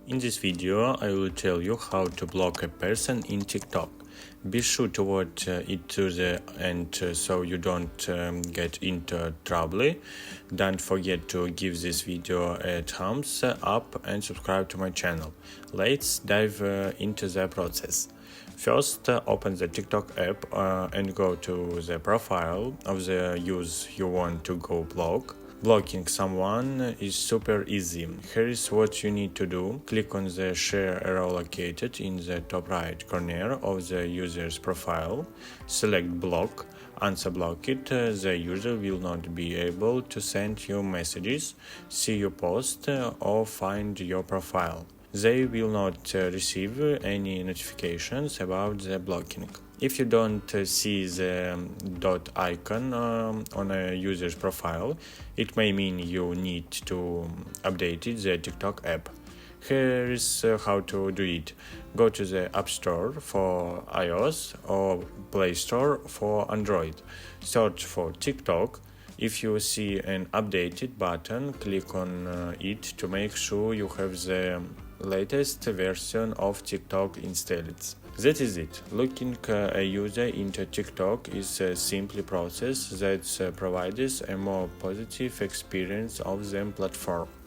In this video, I will tell you how to block a person in TikTok. Be sure to watch it to the end so you don't get into trouble. Don't forget to give this video a thumbs up and subscribe to my channel. Let's dive into the process. First, open the TikTok app and go to the profile of the user you want to go block. Blocking someone is super easy. Here is what you need to do. Click on the share arrow located in the top right corner of the user's profile. Select block. Once block it, the user will not be able to send you messages, see your post, or find your profile. They will not receive any notifications about the blocking. If you don't see the dot icon on a user's profile, it may mean you need to update the TikTok app. Here is how to do it. Go to the App Store for iOS or Play Store for Android. Search for TikTok. If you see an updated button, click on it to make sure you have the latest version of TikTok installed. That is it. Locking a user into TikTok is a simple process that provides a more positive experience of the platform.